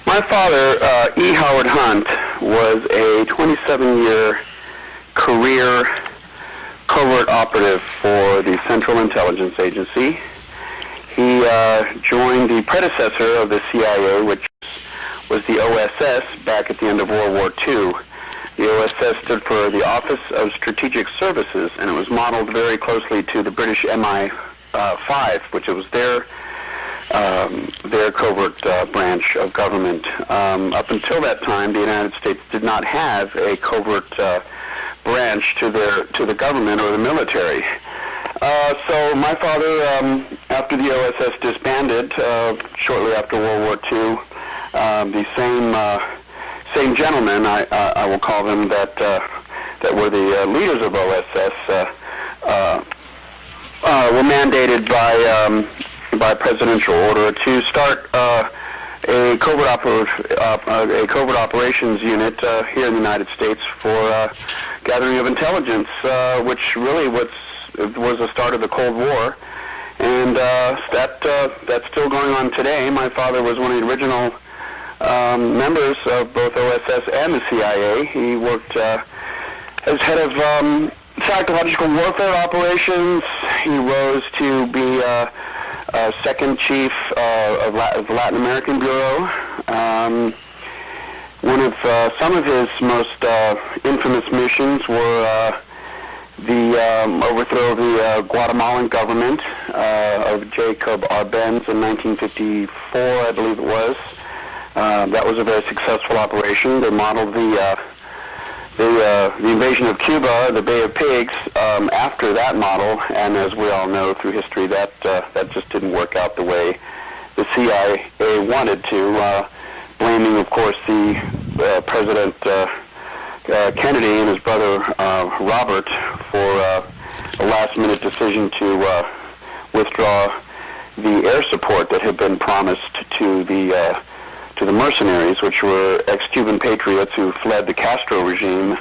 My father, E. Howard Hunt, was a 27-year career covert operative for the Central Intelligence Agency. He joined the predecessor of the CIA, which was the OSS, back at the end of World War II. The OSS stood for the Office of Strategic Services, and it was modeled very closely to the British MI5, which was their covert branch of government. Up until that time, the United States did not have a covert branch to the government or the military. So my father, after the OSS disbanded, shortly after World War II, the same gentlemen, I will call them, that were the leaders of OSS, were mandated by presidential order to start a covert operations unit here in the United States for gathering of intelligence, which really was the start of the Cold War, and that's still going on today. My father was one of the original members of both OSS and the CIA. He worked as head of psychological warfare operations. He rose to be second chief of the Latin American Bureau. Some of his most infamous missions were the overthrow of the Guatemalan government of Jacob Arbenz in 1954, I believe it was. That was a very successful operation. They modeled the invasion of Cuba, the Bay of Pigs, after that model, and as we all know through history, that just didn't work out the way the CIA wanted to, blaming, of course, the President Kennedy and his brother Robert for a last-minute decision to withdraw the air support that had been promised to the mercenaries, which were ex-Cuban patriots who fled the Castro regime.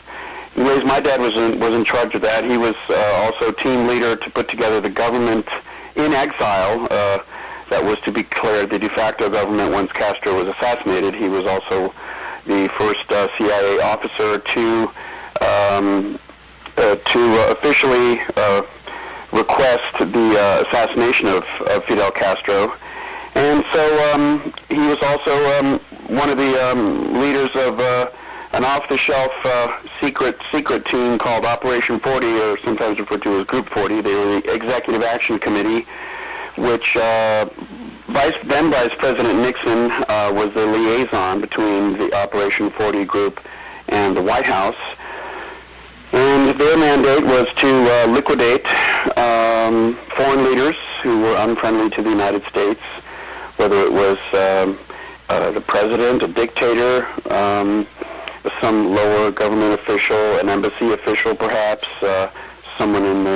Anyways, my dad was in charge of that. He was also team leader to put together the government in exile that was to be declared the de facto government once Castro was assassinated. He was also the first CIA officer to officially request the assassination of Fidel Castro. And so he was also one of the leaders of an off-the-shelf secret team called Operation 40, or sometimes referred to as Group 40. They were the Executive Action Committee, which then Vice President Nixon was the liaison between the Operation 40 group and the White House. And their mandate was to liquidate foreign leaders who were unfriendly to the United States, whether it was the president, a dictator, some lower government official, an embassy official perhaps, someone in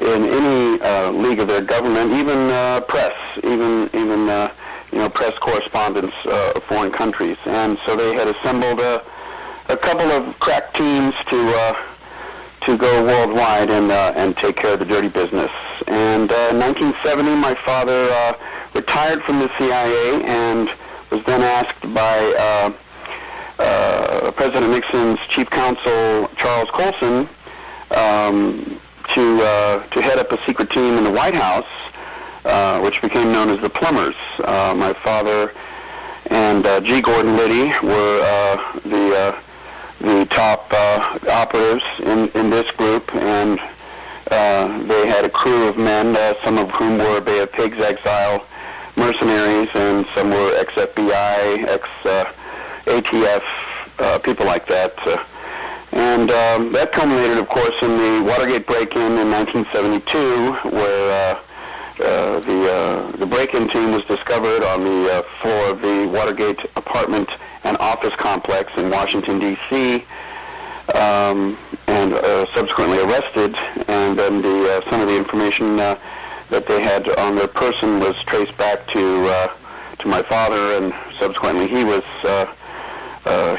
any league of their government, even press, even press correspondents of foreign countries. And so they had assembled a couple of crack teams to go worldwide and take care of the dirty business. And in 1970, my father retired from the CIA and was then asked by President Nixon's chief counsel, Charles Colson, to head up a secret team in the White House, which became known as the Plumbers. My father and G. Gordon Liddy were the top operatives in this group, and they had a crew of men, some of whom were Bay of Pigs exile mercenaries, and some were ex-FBI, ex-ATF, people like that. And that culminated, of course, in the Watergate break-in in 1972, where the break-in team was discovered on the floor of the Watergate apartment and office complex in Washington, D.C., and subsequently arrested. And then some of the information that they had on their person was traced back to my father, and subsequently he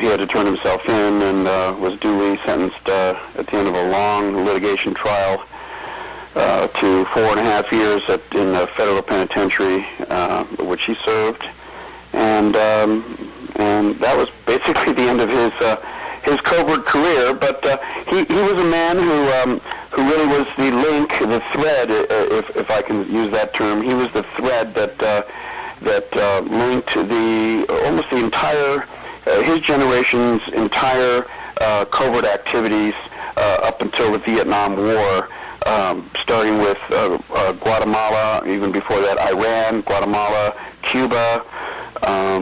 had to turn himself in and was duly sentenced at the end of a long litigation trial to 4.5 years in the federal penitentiary, which he served. and that was basically the end of his covert career. But he was a man who really was the link, the thread, if I can use that term. He was the thread that linked almost the entire his generation's entire covert activities up until the Vietnam War. Starting with Guatemala, even before that, Iran, Guatemala, Cuba,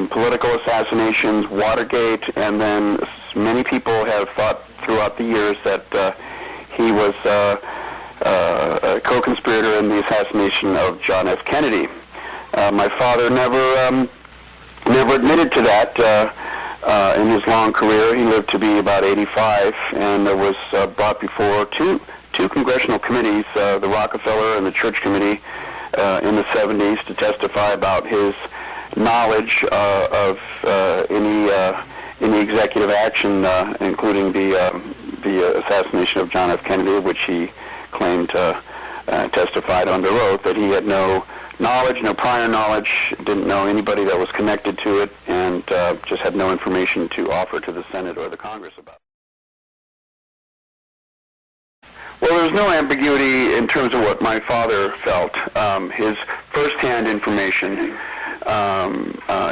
political assassinations, Watergate, and then many people have thought throughout the years that he was a co-conspirator in the assassination of John F. Kennedy. My father never admitted to that in his long career. He lived to be about 85, and was brought before two congressional committees, the Rockefeller and the Church Committee, in the 70s, to testify about his knowledge of any executive action, including the assassination of John F. Kennedy, which he claimed testified under oath that he had no knowledge, no prior knowledge, didn't know anybody that was connected to it, and just had no information to offer to the Senate or the Congress about it. Well, there's no ambiguity in terms of what my father felt. His first-hand information,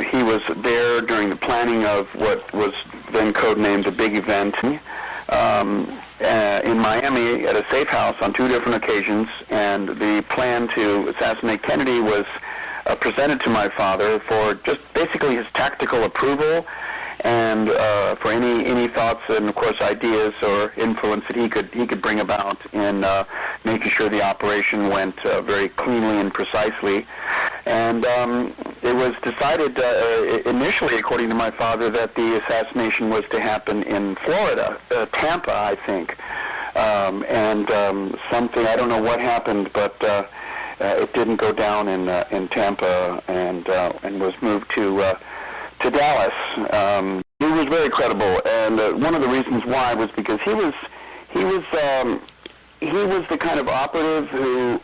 he was there during the planning of what was then codenamed the Big Event in Miami at a safe house on 2 different occasions, and the plan to assassinate Kennedy was presented to my father for just basically his tactical approval, and for any thoughts and, of course, ideas or influence that he could bring about in making sure the operation went very cleanly and precisely. And it was decided initially, according to my father, that the assassination was to happen in Florida, Tampa, I think. Something, I don't know what happened, but it didn't go down in Tampa, and was moved to Dallas. He was very credible, and one of the reasons why was because he was the kind of operative who,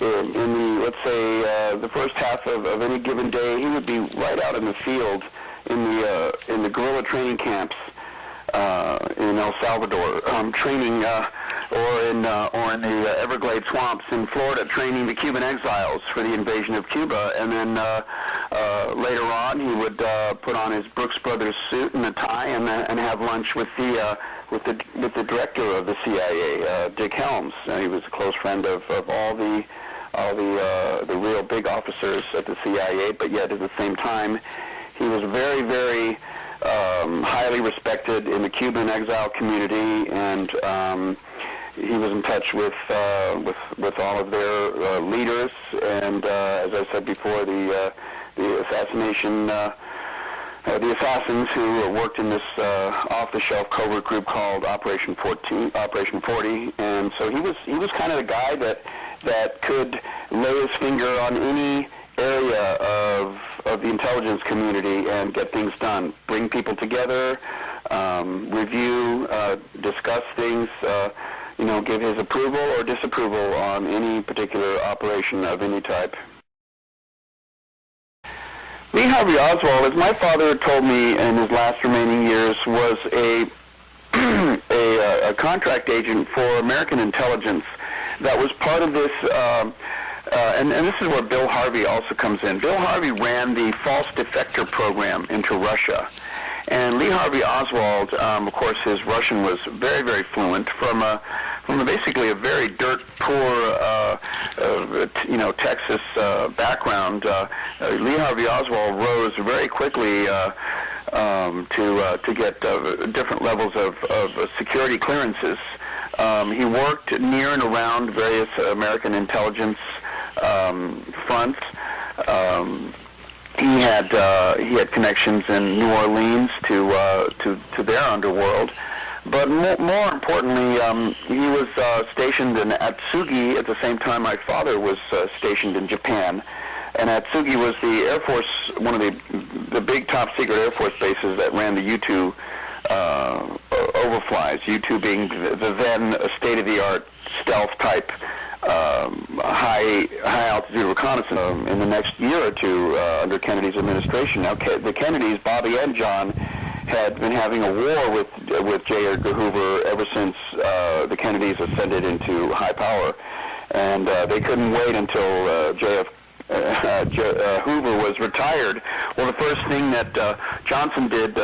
in the, let's say, the first half of any given day, he would be right out in the field in the guerrilla training camps in El Salvador, training, or in the Everglades swamps in Florida, training the Cuban exiles for the invasion of Cuba. And then later on, he would put on his Brooks Brothers suit and a tie, and have lunch with the director of the CIA, Dick Helms. He was a close friend of all the real big officers at the CIA, but yet at the same time, he was very, very highly respected in the Cuban exile community, and he was in touch with all of their leaders. And as I said before, the assassination, the assassins who worked in this off-the-shelf covert group called Operation 40, and so he was kind of the guy that could lay his finger on any area of the intelligence community and get things done, bring people together, review, discuss things, give his approval or disapproval on any particular operation of any type. Lee Harvey Oswald, as my father told me in his last remaining years, was a contract agent for American intelligence that was part of this, and this is where Bill Harvey also comes in. Bill Harvey ran the false defector program into Russia. And Lee Harvey Oswald, of course, his Russian was very, very fluent from basically a very dirt poor, Texas background. Lee Harvey Oswald rose very quickly to get different levels of security clearances. He worked near and around various American intelligence fronts. He had connections in New Orleans to their underworld, but more importantly, he was stationed in Atsugi at the same time my father was stationed in Japan. And Atsugi was the Air Force, one of the big top secret Air Force bases that ran the U-2 overflies. U-2 being the then state-of-the-art stealth type high out to do reconnaissance in the next year or two under Kennedy's administration. Now, the Kennedys, Bobby and John, had been having a war with J. Edgar Hoover ever since the Kennedys ascended into high power, and they couldn't wait until Hoover was retired. Well, the first thing that Johnson did,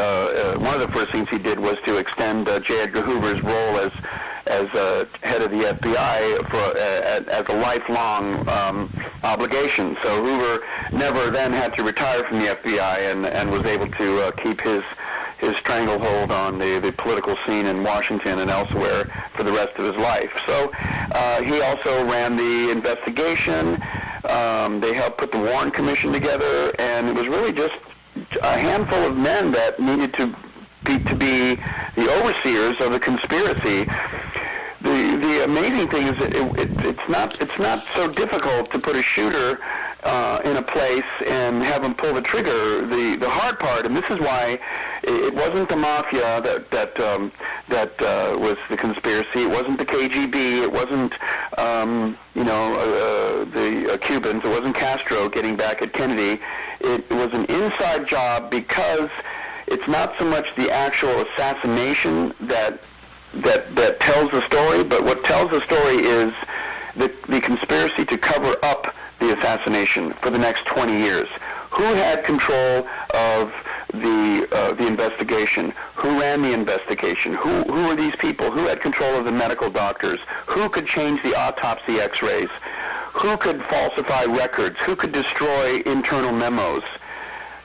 one of the first things he did, was to extend J. Edgar Hoover's role as head of the FBI as a lifelong obligation. So Hoover never then had to retire from the FBI and was able to keep his stranglehold on the political scene in Washington and elsewhere for the rest of his life. So he also ran the investigation. They helped put the Warren Commission together, and it was really just a handful of men that needed to be the overseers of the conspiracy. The amazing thing is that it's not so difficult to put a shooter in a place and have him pull the trigger. The hard part, and this is why it wasn't the mafia that was the conspiracy. It wasn't the KGB. It wasn't the Cubans. It wasn't Castro getting back at Kennedy. It was an inside job because it's not so much the actual assassination that tells the story, but what tells the story is the conspiracy to cover up the assassination for the next 20 years. Who had control of the investigation? Who ran the investigation? Who were these people? Who had control of the medical doctors? Who could change the autopsy x-rays? Who could falsify records? Who could destroy internal memos?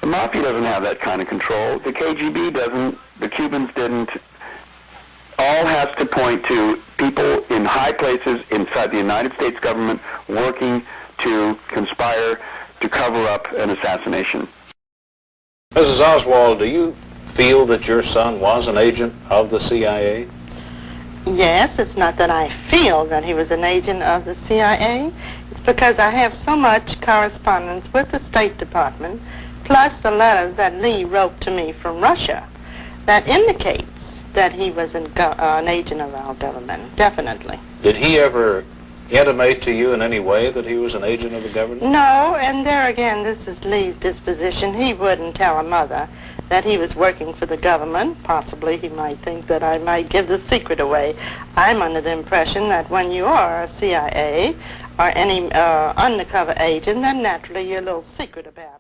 The Mafia doesn't have that kind of control. The KGB doesn't. The Cubans didn't. All has to point to people in high places inside the United States government working to conspire to cover up an assassination. Mrs. Oswald, do you feel that your son was an agent of the CIA? Yes, it's not that I feel that he was an agent of the CIA. It's because I have so much correspondence with the State Department, plus the letters that Lee wrote to me from Russia, that indicates that he was an agent of our government, definitely. Did he ever intimate to you in any way that he was an agent of the government? No, and there again, this is Lee's disposition. He wouldn't tell a mother that he was working for the government. Possibly he might think that I might give the secret away. I'm under the impression that when you are a CIA or any undercover agent, then naturally you're a little secret about it.